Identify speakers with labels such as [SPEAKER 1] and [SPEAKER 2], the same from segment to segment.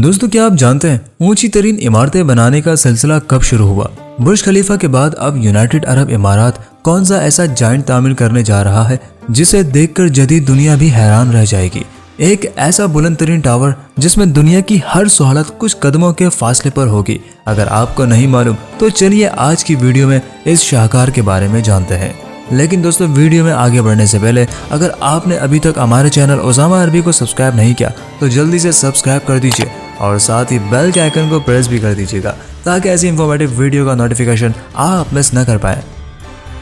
[SPEAKER 1] दोस्तों क्या आप जानते हैं ऊंची तरीन इमारतें बनाने का सिलसिला कब शुरू हुआ? बुर्ज खलीफा के बाद अब यूनाइटेड अरब इमारात कौन सा ऐसा जायंट तामीर करने जा रहा है जिसे देखकर जदीद दुनिया भी हैरान रह जाएगी। एक ऐसा बुलंद तरीन टावर जिसमें दुनिया की हर सहूलत कुछ कदमों के फासले पर होगी। अगर आपको नहीं मालूम तो चलिए आज की वीडियो में इस शाहकार के बारे में जानते हैं। लेकिन दोस्तों वीडियो में आगे बढ़ने से पहले अगर आपने अभी तक हमारे चैनल उसामा अरबी को सब्सक्राइब नहीं किया तो जल्दी से सब्सक्राइब कर दीजिए और साथ ही बेल के आइकन को प्रेस भी कर दीजिएगा ताकि ऐसी इंफॉर्मेटिव वीडियो का नोटिफिकेशन आप मिस न कर पाए।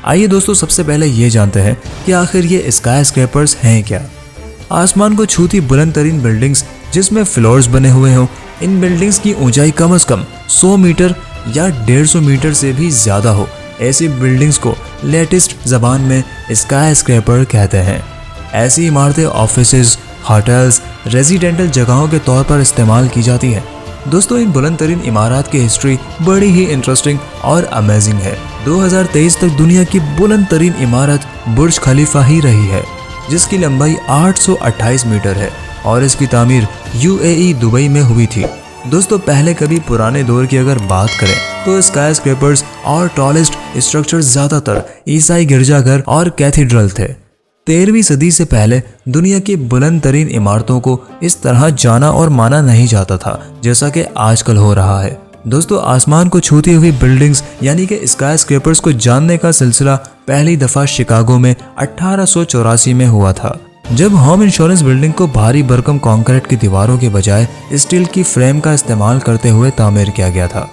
[SPEAKER 1] आइए दोस्तों सबसे पहले ये जानते हैं कि आखिर ये स्काई स्क्रैपर्स हैं क्या। आसमान को छूती बुलंद तरीन बिल्डिंग्स जिसमें फ्लोर्स बने हुए हों। इन बिल्डिंग्स की ऊंचाई कम से कम 100 मीटर या 150 मीटर से भी ज्यादा हो। ऐसी बिल्डिंग्स को लेटेस्ट जबान में स्काई स्क्रैपर कहते हैं। ऐसी इमारतें ऑफिसेज, होटल्स, रेजिडेंटल जगहों के तौर पर इस्तेमाल की जाती है। दोस्तों इन बुलंद तरीन इमारत की हिस्ट्री बड़ी ही इंटरेस्टिंग और अमेजिंग है। 2023 तक दुनिया की बुलंद तरीन इमारत बुर्ज खलीफा ही रही है जिसकी लंबाई 828 मीटर है और इसकी तामीर यूएई दुबई में हुई थी। दोस्तों पहले कभी पुराने दौर की अगर बात करें तो स्काई स्क्रैपर्स और टॉलेस्ट स्ट्रक्चर ज्यादातर ईसाई गिरजाघर और कैथीड्रल थे। 13वीं सदी से पहले दुनिया की बुलंद तरीन इमारतों को इस तरह जाना और माना नहीं जाता था जैसा कि आजकल हो रहा है। दोस्तों आसमान को छूती हुई बिल्डिंग्स यानी कि स्काई स्क्रैपर्स को जानने का सिलसिला पहली दफा शिकागो में 1884 में हुआ था जब होम इंश्योरेंस बिल्डिंग को भारी भरकम कंक्रीट की दीवारों के बजाय स्टील की फ्रेम का इस्तेमाल करते हुए तामीर किया गया था।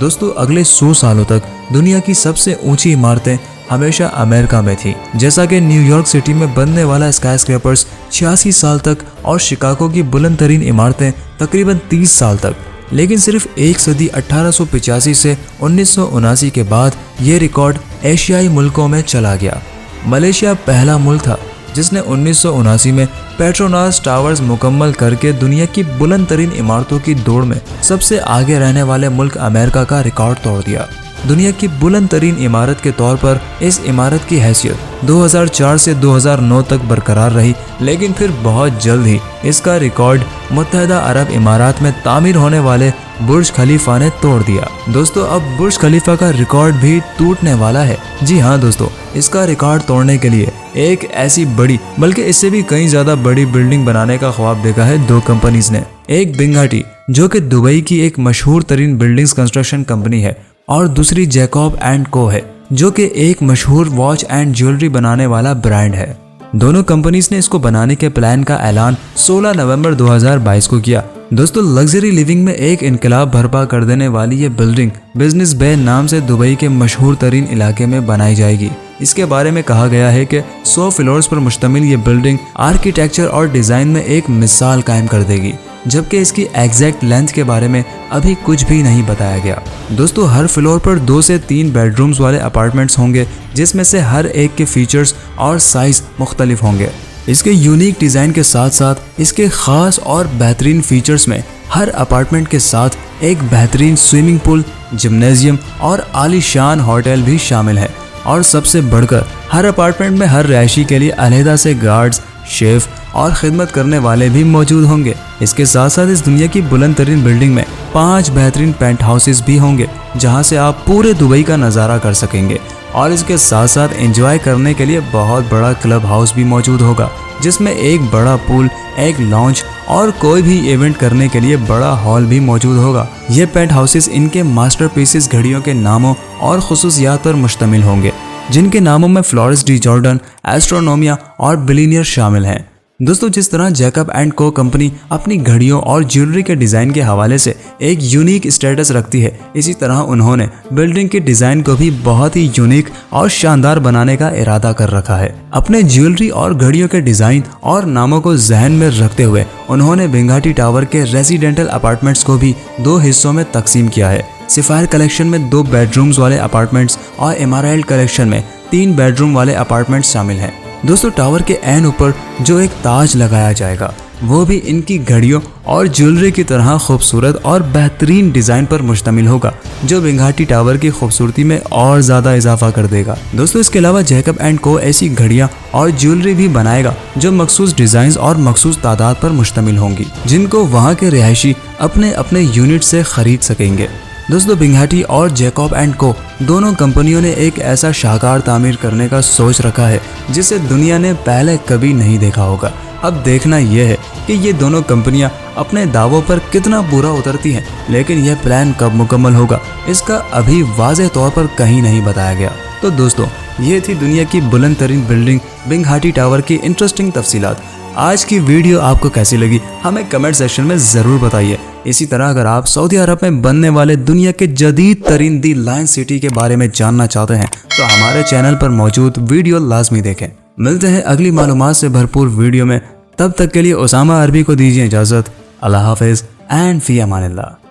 [SPEAKER 1] दोस्तों अगले 100 सालों तक दुनिया की सबसे ऊंची इमारतें हमेशा अमेरिका में थी, जैसा कि न्यूयॉर्क सिटी में बनने वाला स्काई स्क्रैपर्स 86 साल तक और शिकागो की बुलंद तरीन इमारतें तकरीबन 30 साल तक। लेकिन सिर्फ एक सदी 1885 से 1979 के बाद ये रिकॉर्ड एशियाई मुल्कों में चला गया। मलेशिया पहला मुल्क था जिसने 1979 में पेट्रोनास टावर्स मुकम्मल करके दुनिया की बुलंद तरीन इमारतों की दौड़ में सबसे आगे रहने वाले मुल्क अमेरिका का रिकॉर्ड तोड़ दिया। दुनिया की बुलंद तरीन इमारत के तौर पर इस इमारत की हैसियत 2004 से 2009 तक बरकरार रही, लेकिन फिर बहुत जल्द ही इसका रिकॉर्ड मुत्तहदा अरब इमारात में तामीर होने वाले बुर्ज खलीफा ने तोड़ दिया। दोस्तों अब बुर्ज खलीफा का रिकॉर्ड भी टूटने वाला है। जी हाँ दोस्तों, इसका रिकॉर्ड तोड़ने के लिए एक ऐसी बड़ी बल्कि इससे भी कहीं ज्यादा बड़ी बिल्डिंग बनाने का ख्वाब देखा है दो कंपनीज ने। एक बिंगाटी जो कि दुबई की एक मशहूर तरीन बिल्डिंग्स कंस्ट्रक्शन कंपनी है और दूसरी जैकब एंड को है जो कि एक मशहूर वॉच एंड ज्वेलरी बनाने वाला ब्रांड है। दोनों कंपनीज ने इसको बनाने के प्लान का ऐलान 16 नवंबर 2022 को किया। दोस्तों लग्जरी लिविंग में एक इनकलाब बर्पा कर देने वाली ये बिल्डिंग बिजनेस बे नाम से दुबई के मशहूर तरीन इलाके में बनाई जाएगी। इसके बारे में कहा गया है कि 100 फ्लोर्स पर मुश्तमिल ये बिल्डिंग आर्किटेक्चर और डिजाइन में एक मिसाल कायम कर देगी, जबकि इसकी एग्जैक्ट लेंथ के बारे में अभी कुछ भी नहीं बताया गया। दोस्तों हर फ्लोर पर 2 से 3 बेडरूम्स वाले अपार्टमेंट्स होंगे जिसमें से हर एक के फीचर्स और साइज मुख्तलिफ होंगे। इसके यूनिक डिजाइन के साथ साथ इसके खास और बेहतरीन फीचर्स में हर अपार्टमेंट के साथ एक बेहतरीन स्विमिंग पूल, जिम्नेजियम और आलीशान होटल भी शामिल है। और सबसे बढ़कर हर अपार्टमेंट में हर रहायशी के लिए अलहदा से गार्ड्स, शेफ और खिदमत करने वाले भी मौजूद होंगे। इसके साथ साथ इस दुनिया की बुलंद तरीन बिल्डिंग में 5 बेहतरीन पेंट हाउसेस भी होंगे जहां से आप पूरे दुबई का नज़ारा कर सकेंगे। और इसके साथ साथ एंजॉय करने के लिए बहुत बड़ा क्लब हाउस भी मौजूद होगा जिसमें एक बड़ा पूल, एक लॉन्च और कोई भी इवेंट करने के लिए बड़ा हॉल भी मौजूद होगा। ये पेंट हाउसेस इनके मास्टरपीसेस घड़ियों के नामों और खुसूसियात पर मुश्तमिल होंगे जिनके नामों में फ्लोरेंस डी जॉर्डन, एस्ट्रोनोमिया और बिलीनियर शामिल हैं। दोस्तों जिस तरह जैकब एंड को कंपनी अपनी घड़ियों और ज्वेलरी के डिज़ाइन के हवाले से एक यूनिक स्टेटस रखती है, इसी तरह उन्होंने बिल्डिंग के डिज़ाइन को भी बहुत ही यूनिक और शानदार बनाने का इरादा कर रखा है। अपने ज्वेलरी और घड़ियों के डिज़ाइन और नामों को जहन में रखते हुए उन्होंने बिंगाटी टावर के रेजिडेंटल अपार्टमेंट्स को भी 2 हिस्सों में तकसीम किया है। सिफायर कलेक्शन में 2 बेडरूम्स वाले अपार्टमेंट्स और एमराल्ड कलेक्शन में 3 बेडरूम वाले अपार्टमेंट्स शामिल हैं। दोस्तों टावर के एन ऊपर जो एक ताज लगाया जाएगा वो भी इनकी घड़ियों और ज्वेलरी की तरह खूबसूरत और बेहतरीन डिजाइन पर मुश्तमिल होगा, जो बिंघाटी टावर की खूबसूरती में और ज्यादा इजाफा कर देगा। दोस्तों, इसके अलावा जैकब एंड को ऐसी घड़ियां और ज्वेलरी भी बनाएगा जो मखसूस डिजाइन और मखसूस तादाद पर मुश्तमिल होंगी, जिनको वहाँ के रिहायशी अपने अपने यूनिट से खरीद सकेंगे। दोस्तों, बिंघाटी और जैकब एंड को दोनों कंपनियों ने एक ऐसा शाहकार तामीर करने का सोच रखा है जिसे दुनिया ने पहले कभी नहीं देखा होगा। अब देखना यह है कि ये दोनों कंपनियां अपने दावों पर कितना पूरा उतरती हैं, लेकिन यह प्लान कब मुकम्मल होगा इसका अभी वाज़ेह तौर पर कहीं नहीं बताया गया। तो दोस्तों, ये थी दुनिया की बुलंद तरीन बिल्डिंग बिंघाटी टावर की इंटरेस्टिंग तफसीलात। आज की वीडियो आपको कैसी लगी हमें कमेंट सेक्शन में ज़रूर बताइए। इसी तरह अगर आप सऊदी अरब में बनने वाले दुनिया के जदीद तरीन दी लायन सिटी के बारे में जानना चाहते हैं तो हमारे चैनल पर मौजूद वीडियो लाजमी देखें। मिलते हैं अगली मालूमात से भरपूर वीडियो में, तब तक के लिए उसामा अरबी को दीजिए इजाज़त। अल्लाह हाफिज़ एंड फ़ी अमानिल्लाह।